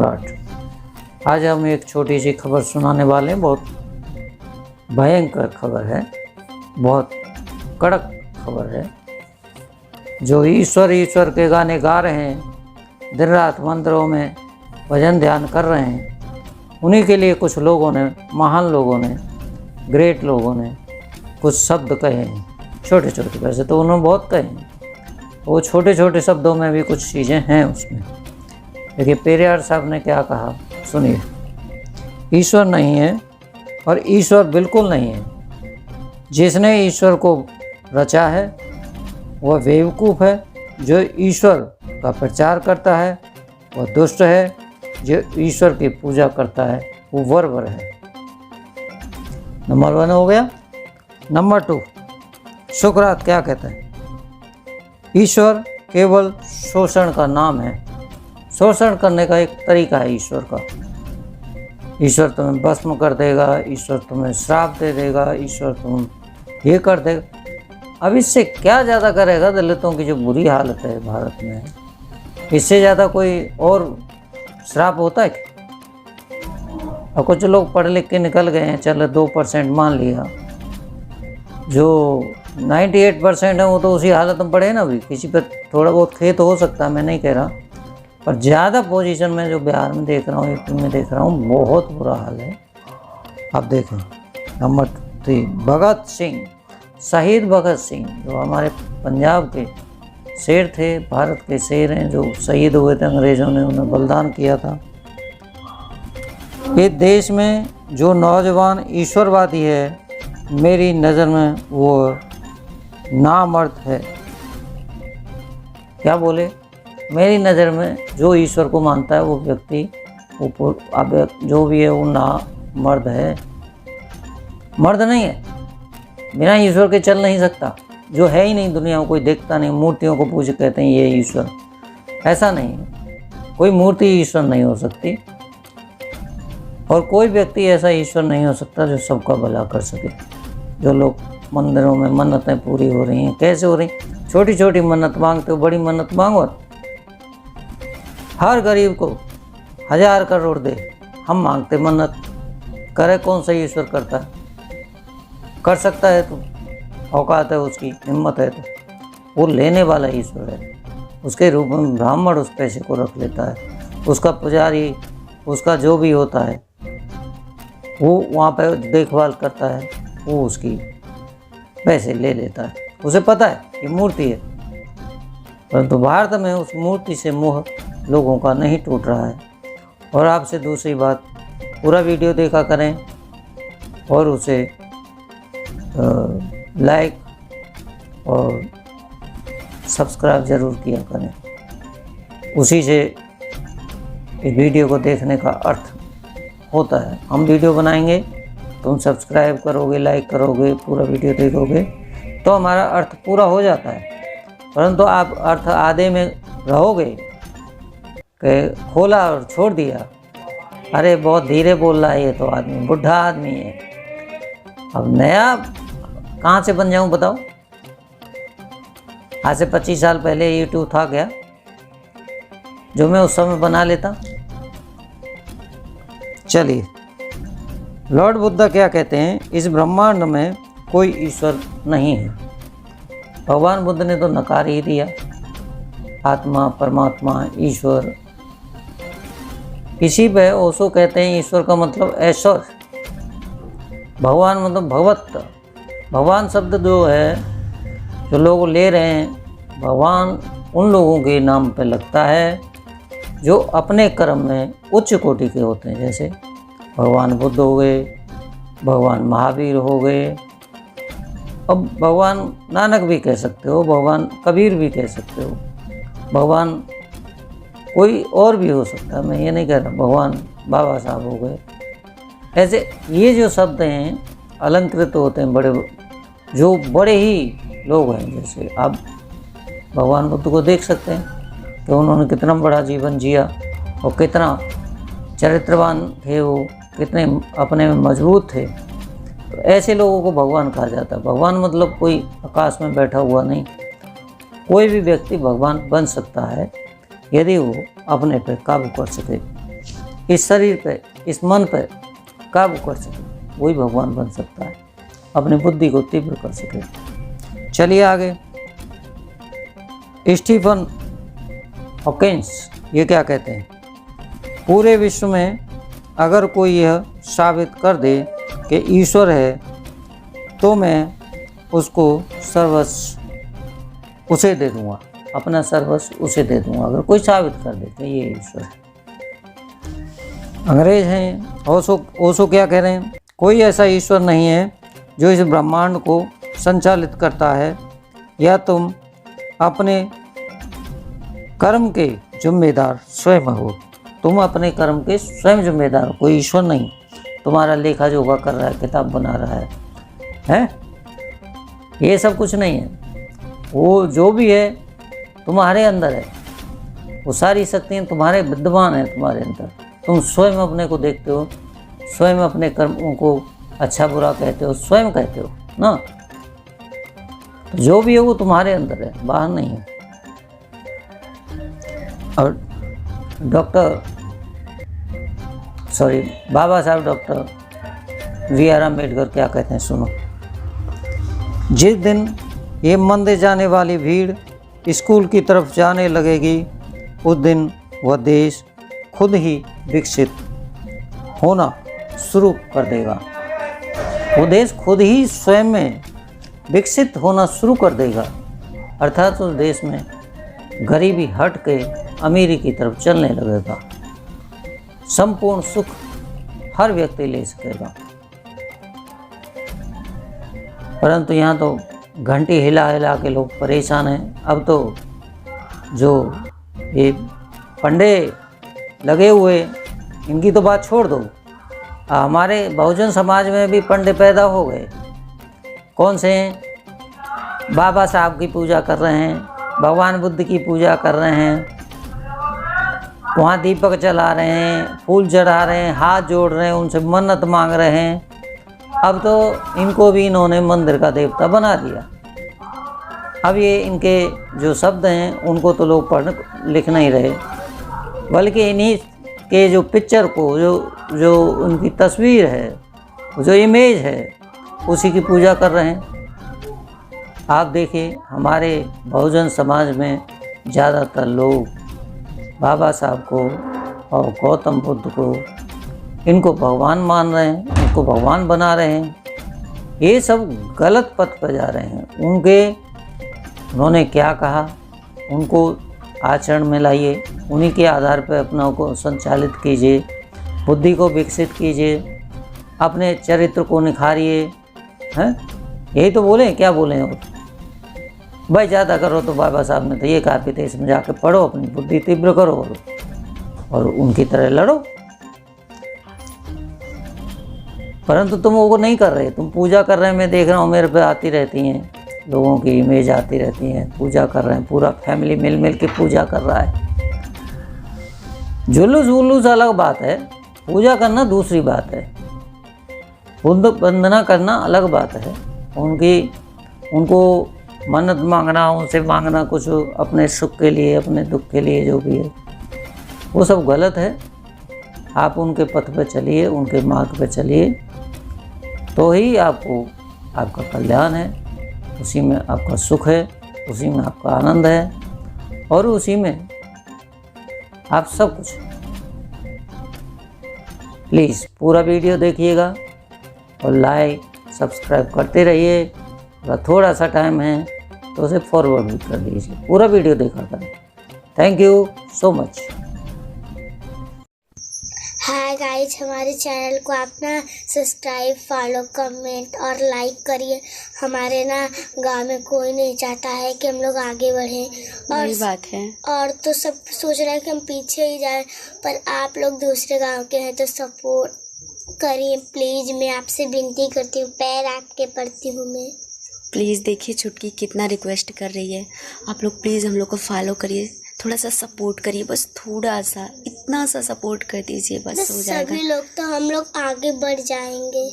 सम्राट। आज हम एक छोटी सी खबर सुनाने वाले हैं। बहुत भयंकर खबर है, बहुत कड़क खबर है। जो ईश्वर के गाने गा रहे हैं, दिन रात मंदिरों में भजन ध्यान कर रहे हैं, उन्हीं के लिए कुछ लोगों ने, महान लोगों ने, ग्रेट लोगों ने कुछ शब्द कहे हैं। छोटे छोटे, वैसे तो उन्होंने बहुत कहे हैं, वो छोटे छोटे शब्दों में भी कुछ चीज़ें हैं उसमें। देखिए पेरियार साहब ने क्या कहा, सुनिए। ईश्वर नहीं है और ईश्वर बिल्कुल नहीं है। जिसने ईश्वर को रचा है वह बेवकूफ़ है। जो ईश्वर का प्रचार करता है वह दुष्ट है। जो ईश्वर की पूजा करता है वो बर्बर है। नंबर 1 हो गया। नंबर 2, सुकरात क्या कहता है? ईश्वर केवल शोषण का नाम है। शोषण करने का एक तरीका है ईश्वर का। ईश्वर तुम्हें भस्म कर देगा, ईश्वर तुम्हें श्राप दे देगा, ईश्वर तुम ये कर देगा। अब इससे क्या ज़्यादा करेगा? दलितों की जो बुरी हालत है भारत में, इससे ज़्यादा कोई और श्राप होता है क्या? और कुछ लोग पढ़ लिख के निकल गए हैं, चलो 2% मान लिया, जो 98% है वो तो उसी हालत में पड़े ना। अभी किसी पर थोड़ा बहुत खेत हो सकता है, मैं नहीं कह रहा, पर ज़्यादा पोजीशन में जो बिहार में देख रहा हूँ, यूपी में देख रहा हूँ, बहुत बुरा हाल है। अब देखें नंबर 3, भगत सिंह, शहीद भगत सिंह, जो हमारे पंजाब के शेर थे, भारत के शेर हैं, जो शहीद हुए थे, अंग्रेज़ों ने उन्हें बलिदान किया था। इस देश में जो नौजवान ईश्वरवादी है, मेरी नज़र में वो नामर्द है। क्या बोले? मेरी नज़र में जो ईश्वर को मानता है वो व्यक्ति, वो अब जो भी है वो नामर्द है, मर्द नहीं है। बिना ईश्वर के चल नहीं सकता, जो है ही नहीं दुनिया में, कोई देखता नहीं। मूर्तियों को पूज कहते हैं ये ईश्वर, ऐसा नहीं है। कोई मूर्ति ईश्वर नहीं हो सकती, और कोई व्यक्ति ऐसा ईश्वर नहीं हो सकता जो सबका भला कर सके। जो लोग मंदिरों में मन्नतें पूरी हो रही हैं, कैसे हो रही? छोटी छोटी मन्नत मांगते हो, बड़ी मन्नत मांगो। हर गरीब को 1000 करोड़ दे, हम मांगते मन्नत। करे कौन सा ईश्वर करता है? कर सकता है तो औकात है उसकी, हिम्मत है तो। वो लेने वाला ईश्वर है। उसके रूप में ब्राह्मण उस पैसे को रख लेता है, उसका पुजारी, उसका जो भी होता है वो वहाँ पे देखभाल करता है, वो उसकी पैसे ले लेता है। उसे पता है कि मूर्ति है, परंतु भारत में उस मूर्ति से मोह लोगों का नहीं टूट रहा है। और आपसे दूसरी बात, पूरा वीडियो देखा करें और उसे लाइक और सब्सक्राइब ज़रूर किया करें। उसी से इस वीडियो को देखने का अर्थ होता है। हम वीडियो बनाएंगे, तुम सब्सक्राइब करोगे, लाइक करोगे, पूरा वीडियो देखोगे तो हमारा अर्थ पूरा हो जाता है। परंतु आप अर्थ आधे में रहोगे कि खोला और छोड़ दिया, अरे बहुत धीरे बोल रहा है ये तो आदमी, बुढ़ा आदमी है, अब नया कहाँ से बन जाऊँ बताओ? आज से 25 साल पहले यूट्यूब था क्या जो मैं उस समय बना लेता? चलिए, लॉर्ड बुद्धा क्या कहते हैं? इस ब्रह्मांड में कोई ईश्वर नहीं है। भगवान बुद्ध ने तो नकार ही दिया, आत्मा, परमात्मा, ईश्वर। इसी पे ओशो कहते हैं ईश्वर का मतलब ऐश्वर, भगवान मतलब भगवत। भगवान शब्द जो है, जो लोग ले रहे हैं, भगवान उन लोगों के नाम पे लगता है जो अपने कर्म में उच्च कोटि के होते हैं। जैसे भगवान बुद्ध हो गए, भगवान महावीर हो गए, अब भगवान नानक भी कह सकते हो, भगवान कबीर भी कह सकते हो, भगवान कोई और भी हो सकता है, मैं ये नहीं कह रहा। भगवान बाबा साहब हो गए। ऐसे ये जो शब्द हैं अलंकृत होते हैं, बड़े जो बड़े ही लोग हैं। जैसे आप भगवान बुद्ध को देख सकते हैं कि उन्होंने कितना बड़ा जीवन जिया और कितना चरित्रवान थे, वो कितने अपने में मजबूत थे। तो ऐसे लोगों को भगवान कहा जाता है। भगवान मतलब कोई आकाश में बैठा हुआ नहीं, कोई भी व्यक्ति भगवान बन सकता है यदि वो अपने पे काबू कर सके। इस शरीर पे, इस मन पे काबू कर सके, वही भगवान बन सकता है, अपनी बुद्धि को तीव्र कर सके। चलिए आगे। स्टीफन हॉकिंस ये क्या कहते हैं, पूरे विश्व में अगर कोई यह साबित कर दे कि ईश्वर है तो मैं उसको सर्वस्व उसे दे दूंगा, अपना सर्वस्व उसे दे दूंगा, अगर कोई साबित कर दे कि ये ईश्वर है। अंग्रेज हैं ओशो क्या कह रहे हैं, कोई ऐसा ईश्वर नहीं है जो इस ब्रह्मांड को संचालित करता है, या तुम अपने कर्म के जिम्मेदार स्वयं हो, तुम अपने कर्म के स्वयं जिम्मेदार हो, कोई ईश्वर नहीं तुम्हारा लेखा जोखा कर रहा है, किताब बना रहा है? ये सब कुछ नहीं है। वो जो भी है तुम्हारे अंदर है, वो सारी शक्तियाँ तुम्हारे विद्यमान है तुम्हारे अंदर। तुम स्वयं अपने को देखते हो, स्वयं अपने कर्मों को अच्छा बुरा कहते हो, स्वयं कहते हो ना। तो जो भी है वो तुम्हारे अंदर है, बाहर नहीं है। और बाबा साहब डॉक्टर वी.आर. अम्बेडकर क्या कहते हैं, सुनो। जिस दिन ये मंदिर जाने वाली भीड़ स्कूल की तरफ जाने लगेगी, उस दिन वह देश खुद ही विकसित होना शुरू कर देगा। वो देश खुद ही स्वयं में विकसित होना शुरू कर देगा, अर्थात उस देश में गरीबी हट के अमीरी की तरफ चलने लगेगा, संपूर्ण सुख हर व्यक्ति ले सकेगा। परंतु यहाँ तो घंटी हिला हिला के लोग परेशान हैं। अब तो जो ये पंडे लगे हुए, इनकी तो बात छोड़ दो, हमारे बहुजन समाज में भी पंडे पैदा हो गए। कौन से हैं? बाबा साहब की पूजा कर रहे हैं, भगवान बुद्ध की पूजा कर रहे हैं, वहाँ दीपक जला रहे हैं, फूल चढ़ा रहे हैं, हाथ जोड़ रहे हैं, उनसे मन्नत मांग रहे हैं। अब तो इनको भी इन्होंने मंदिर का देवता बना दिया। अब ये इनके जो शब्द हैं उनको तो लोग पढ़ लिख नहीं रहे, बल्कि इन्हीं के जो पिक्चर को, जो उनकी तस्वीर है, जो इमेज है, उसी की पूजा कर रहे हैं। आप देखिए हमारे बहुजन समाज में ज़्यादातर लोग बाबा साहब को और गौतम बुद्ध को, इनको भगवान मान रहे हैं, इनको भगवान बना रहे हैं। ये सब गलत पथ पर जा रहे हैं। उन्होंने क्या कहा उनको आचरण में लाइए, उन्हीं के आधार पर अपनों को संचालित कीजिए, बुद्धि को विकसित कीजिए, अपने चरित्र को निखारिए। हैं, यही तो बोले, क्या बोले और भाई ज़्यादा करो तो बाबा साहब ने तो ये कहा थे, इसमें जाके पढ़ो, अपनी बुद्धि तीव्र करो और उनकी तरह लड़ो। परंतु तुम वो नहीं कर रहे, तुम पूजा कर रहे हैं। मैं देख रहा हूँ मेरे पे आती रहती हैं, लोगों की इमेज आती रहती हैं, पूजा कर रहे हैं, पूरा फैमिली मिल के पूजा कर रहा है। जुलूस वुलूस अलग बात है, पूजा करना दूसरी बात है, बुद्ध वंदना करना अलग बात है। उनको मन्नत मांगना, उनसे मांगना कुछ अपने सुख के लिए, अपने दुख के लिए, जो भी है वो सब गलत है। आप उनके पथ पे चलिए, उनके मार्ग पे चलिए, तो ही आपका कल्याण है, उसी में आपका सुख है, उसी में आपका आनंद है, और उसी में आप सब कुछ। प्लीज़ पूरा वीडियो देखिएगा और लाइक सब्सक्राइब करते रहिए। अगर थोड़ा सा टाइम है तो उसे फॉरवर्ड भी कर दीजिए, पूरा वीडियो देखा करें। Thank you so much. Hi guys, हमारे चैनल को आप ना सब्सक्राइब, फॉलो, कमेंट और लाइक करिए। हमारे ना गांव में कोई नहीं चाहता है कि हम लोग आगे बढ़ें, और बात है, और तो सब सोच रहे हैं कि हम पीछे ही जाएं, पर आप लोग दूसरे गांव के हैं तो सपोर्ट करिए प्लीज़। मैं आपसे विनती करती हूँ, पैर आपके पड़ती हूँ मैं। प्लीज़ देखिए छुटकी कितना रिक्वेस्ट कर रही है, आप लोग प्लीज़ हम लोग को फॉलो करिए, थोड़ा सा सपोर्ट करिए, बस थोड़ा सा, इतना सा सपोर्ट कर दीजिए, बस हो जाएगा। सभी लोग तो हम लोग आगे बढ़ जाएंगे।